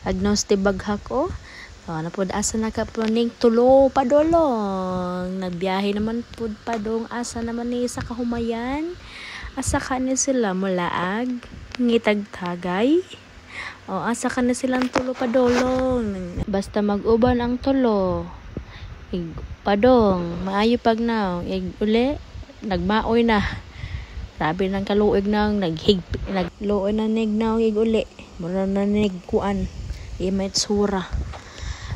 Agnos ti baghak o. Napod asa na ka po ning tulo padolong. Nagbiyahe naman po padong asa naman ni sa kahumayan. Asa ka ni sila mulaag ngitagtagay. O asa ka na silang tulo padolong. Basta mag-uban ang tulo. Padong, maayo pag now. Uli, nagmaoy na. Sabi ng kaluig nang nagluoy na nignaw uli. Mura na nigkuan. Imay tsura.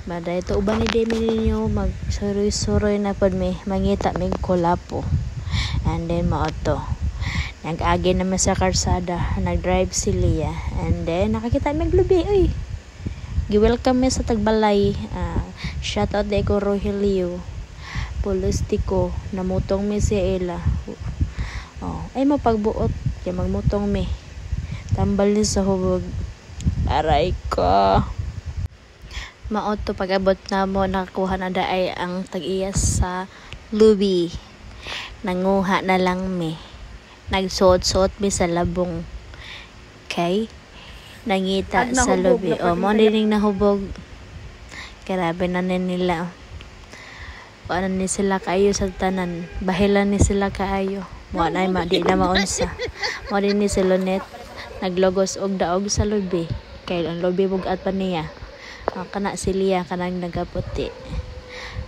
Bada ito uban ni Demi ninyo mag-suroy na pod may mangita may kulapo. And then maato. Nag-agi naman sa karsada. Nag-drive si Leah. And then nakakita may glubi. Uy. Gi-welcome me sa Tagbalay. Shout out de ko Rogelio. Polistiko. Namutong me si Ella. Ay mapagbuot. Kaya magmutong me. Tambal ni sa hubog. Aray ko. Maot to pag-abot na mo nakakuha na daay ang tag-iyas sa lubi. Nanguha na lang me. Nagsuot-suot me sa labong. Okay? Nangita sa lubi. Mo dining nahubog. Grabe na nila. Ano ni sila kaayo sa tanan. Bahilan ni sila kaayo. Mo na di na maunsa. Mo din ni Silonet. Naglogos og daog sa lubi. Kaya ang lubi bugat pa niya. Kana si Leah kanang nagaputi.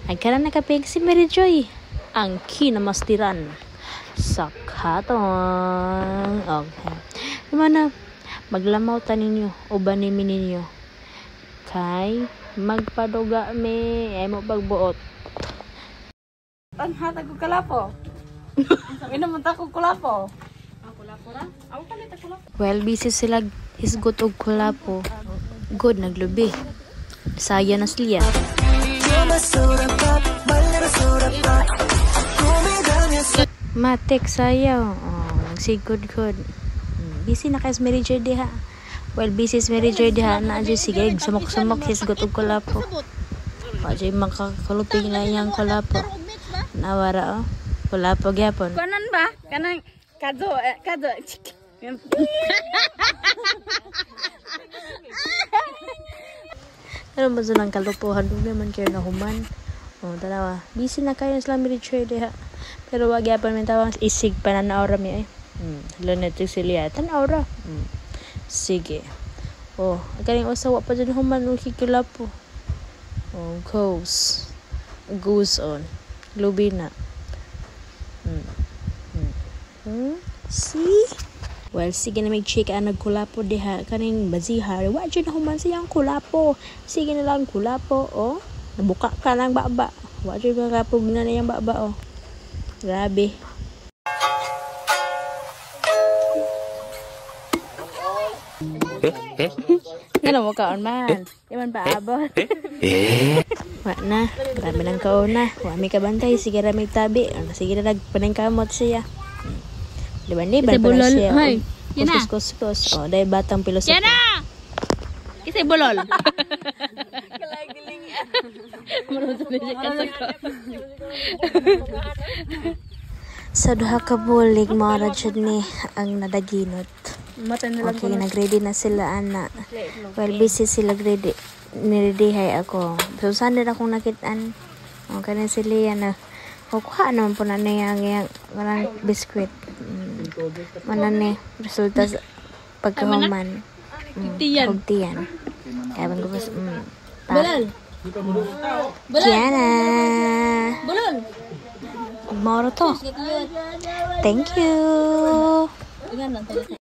Ay kana nakapig si Mary Joy. Ang kinamastiran. Sakatong. Okay. Mana maglamaw ta ninyo. Uban ni ninyo. Kay magpaduga me. Ay mo pagbuot. Tanhatag ko kalapo. Inamunta ko kulapo. Kulapo ra? Ako palit kulapo. Well, busy sila hisgot og kulapo. Good, naglubi. Saya na sila. Matek sayaw. Nagsigod-god. Busy na kay Mary Joy diha. Well, busy si Mary Joy diha na adyo sige. Sumok-sumok hisgot og kulapo. Wajay makakaluping na iyang kulapo. Nawara o. Kulapo gyapon. Kanan ba? Kanang kado. Ano ba ng kalupuhan? Doon naman kayo na human. Tanawa. Busy na kayo sa Mary Joy diha. Pero wag yapon man tawang isig pa na naura mi eh. Lanetik sila. Tanaura. Sige. Kaning usawa pa dyan human ng kikulapo. Goes on. Lubi na. See? Well, sige na may check ang nagkulapo diha. Kaning bazihar. Wa dyan na human siyang kulapo. Sige na lang kulapo. Nabuka ka ng baba. Wa dyan makapog na yung baba. Grabe. Ano mo kaon man? Iman pa abot. Wa na. Grabe ng kaon na. Wa may kabantay. Sige na may tabi. Sige na nagpanangkamot siya. Liban-liban pala siya. Hoy, yan na. Kuskus. Dahil batang pilosopo. Yan na! Kasi bulol. Kalagiling yan. Marunong siya kasako. Sa duha ka bulig, mga rajad ni ang nadaginot. Okay, nag-ready na sila, ana. Well, busy sila ready. Nireadyhay ako. So, saan din akong nakitaan? Okay na sila yan na. Kuha naman po na niya ang biskwit. Mana resulta sa pagkahuman. Hugtiyan. Kaya bang gubos. Bulol. Kiana. Bulol. Moro to. Thank you.